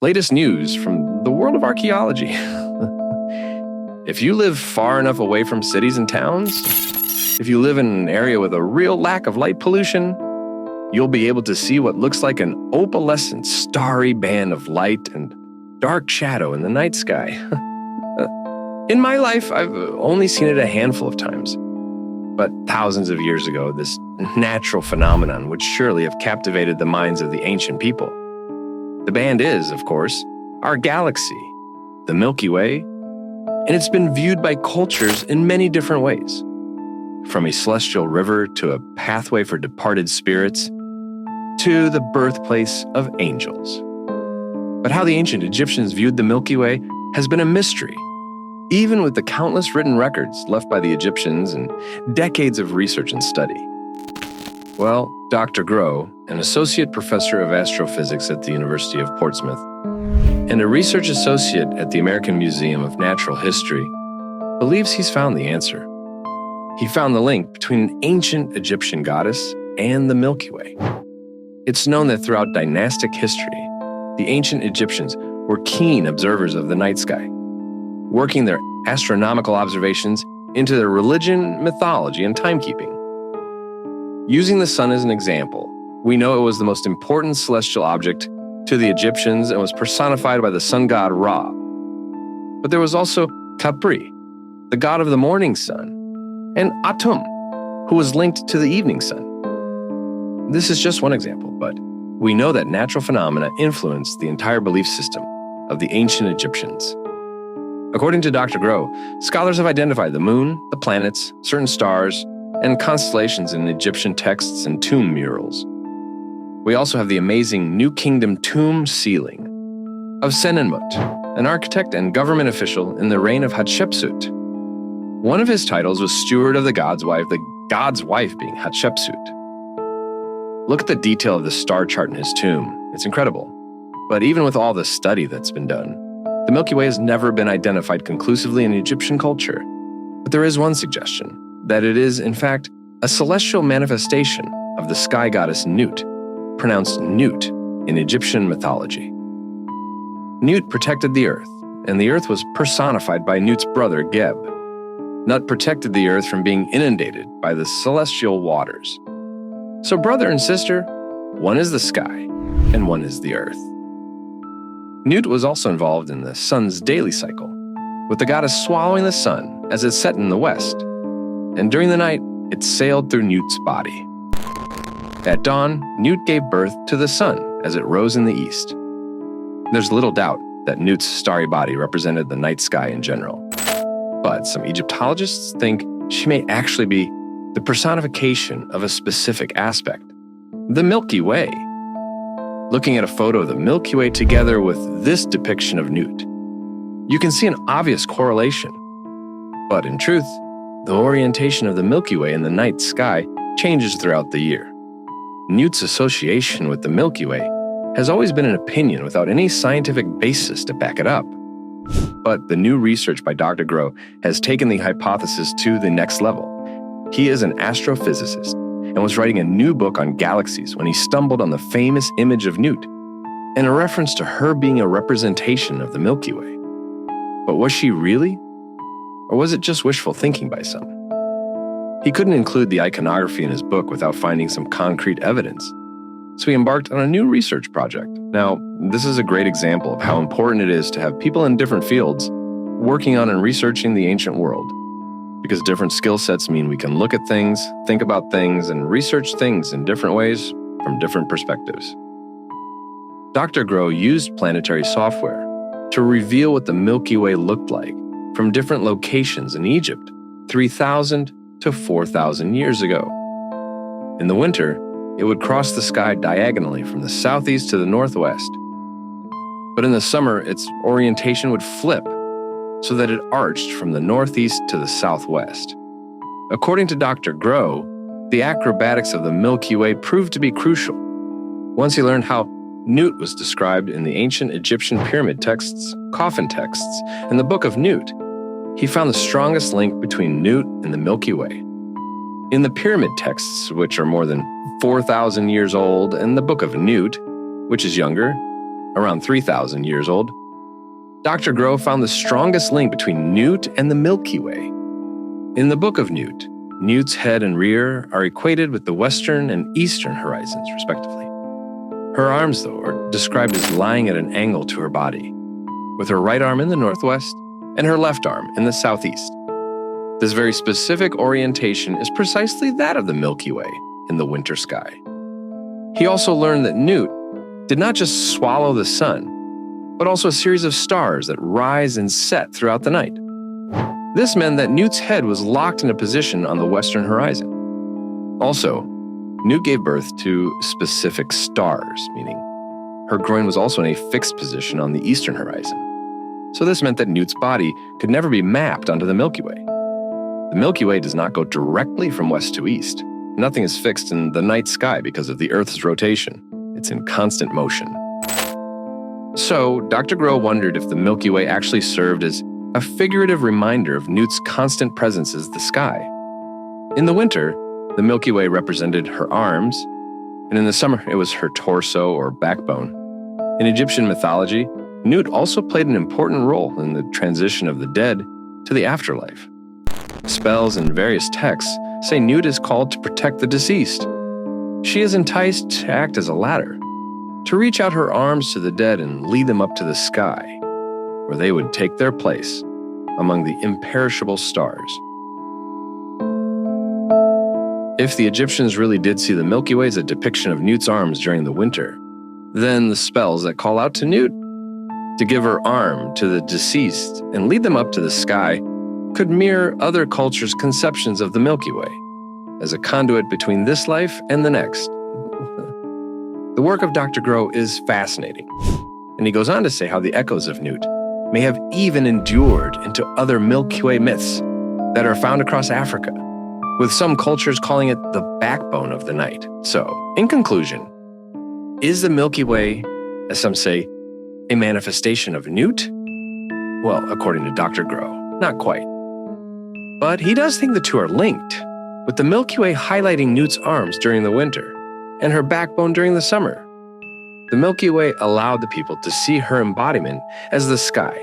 Latest news from the world of archaeology. If you live far enough away from cities and towns, if you live in an area with a real lack of light pollution, you'll be able to see what looks like an opalescent, starry band of light and dark shadow in the night sky. In my life, I've only seen it a handful of times. But thousands of years ago, this natural phenomenon would surely have captivated the minds of the ancient people. The band is, of course, our galaxy, the Milky Way, and it's been viewed by cultures in many different ways. From a celestial river to a pathway for departed spirits, to the birthplace of angels. But how the ancient Egyptians viewed the Milky Way has been a mystery, even with the countless written records left by the Egyptians and decades of research and study. Well, Dr. Groh, an associate professor of astrophysics at the University of Portsmouth and a research associate at the American Museum of Natural History, believes he's found the answer. He found the link between an ancient Egyptian goddess and the Milky Way. It's known that throughout dynastic history, the ancient Egyptians were keen observers of the night sky, working their astronomical observations into their religion, mythology, and timekeeping. Using the sun as an example, we know it was the most important celestial object to the Egyptians and was personified by the sun god Ra. But there was also Khepri, the god of the morning sun, and Atum, who was linked to the evening sun. This is just one example, but we know that natural phenomena influenced the entire belief system of the ancient Egyptians. According to Dr. Groh, scholars have identified the moon, the planets, certain stars, and constellations in Egyptian texts and tomb murals. We also have the amazing New Kingdom tomb ceiling of Senenmut, an architect and government official in the reign of Hatshepsut. One of his titles was Steward of the God's wife being Hatshepsut. Look at the detail of the star chart in his tomb. It's incredible. But even with all the study that's been done, the Milky Way has never been identified conclusively in Egyptian culture. But there is one suggestion, that it is, in fact, a celestial manifestation of the sky goddess Nut, pronounced Nut in Egyptian mythology. Nut protected the earth, and the earth was personified by Nut's brother Geb. Nut protected the earth from being inundated by the celestial waters. So brother and sister, one is the sky, and one is the earth. Nut was also involved in the sun's daily cycle, with the goddess swallowing the sun as it set in the west, and during the night, it sailed through Nut's body. At dawn, Nut gave birth to the sun as it rose in the east. There's little doubt that Nut's starry body represented the night sky in general, but some Egyptologists think she may actually be the personification of a specific aspect, the Milky Way. Looking at a photo of the Milky Way together with this depiction of Nut, you can see an obvious correlation. But in truth, the orientation of the Milky Way in the night sky changes throughout the year. Nut's association with the Milky Way has always been an opinion without any scientific basis to back it up. But the new research by Dr. Groh has taken the hypothesis to the next level. He is an astrophysicist and was writing a new book on galaxies when he stumbled on the famous image of Nut and a reference to her being a representation of the Milky Way. But was she really? Or was it just wishful thinking by some? He couldn't include the iconography in his book without finding some concrete evidence, so he embarked on a new research project. Now, this is a great example of how important it is to have people in different fields working on and researching the ancient world, because different skill sets mean we can look at things, think about things, and research things in different ways from different perspectives. Dr. Groh used planetary software to reveal what the Milky Way looked like from different locations in Egypt 3,000 to 4,000 years ago. In the winter, it would cross the sky diagonally from the southeast to the northwest. But in the summer, its orientation would flip so that it arched from the northeast to the southwest. According to Dr. Groh, the acrobatics of the Milky Way proved to be crucial. Once he learned how Nut was described in the ancient Egyptian pyramid texts, coffin texts, and the Book of Nut, he found the strongest link between Nut and the Milky Way. In the pyramid texts, which are more than 4,000 years old, and the Book of Nut, which is younger, around 3,000 years old, Dr. Groh found the strongest link between Newt and the Milky Way. In the Book of Newt, Newt's head and rear are equated with the western and eastern horizons, respectively. Her arms, though, are described as lying at an angle to her body, with her right arm in the northwest and her left arm in the southeast. This very specific orientation is precisely that of the Milky Way in the winter sky. He also learned that Newt did not just swallow the sun, but also a series of stars that rise and set throughout the night. This meant that Newt's head was locked in a position on the western horizon. Also, Newt gave birth to specific stars, meaning her groin was also in a fixed position on the eastern horizon. So this meant that Newt's body could never be mapped onto the Milky Way. The Milky Way does not go directly from west to east. Nothing is fixed in the night sky because of the Earth's rotation. It's in constant motion. So, Dr. Groh wondered if the Milky Way actually served as a figurative reminder of Newt's constant presence as the sky. In the winter, the Milky Way represented her arms, and in the summer, it was her torso or backbone. In Egyptian mythology, Newt also played an important role in the transition of the dead to the afterlife. Spells in various texts say Newt is called to protect the deceased. She is enticed to act as a ladder, to reach out her arms to the dead and lead them up to the sky, where they would take their place among the imperishable stars. If the Egyptians really did see the Milky Way as a depiction of Newt's arms during the winter, then the spells that call out to Newt to give her arm to the deceased and lead them up to the sky could mirror other cultures' conceptions of the Milky Way as a conduit between this life and the next. The work of Dr. Groh is fascinating, and he goes on to say how the echoes of Newt may have even endured into other Milky Way myths that are found across Africa, with some cultures calling it the backbone of the night. So, in conclusion, is the Milky Way, as some say, a manifestation of Newt? Well, according to Dr. Groh, not quite. But he does think the two are linked, with the Milky Way highlighting Newt's arms during the winter and her backbone during the summer. The Milky Way allowed the people to see her embodiment as the sky,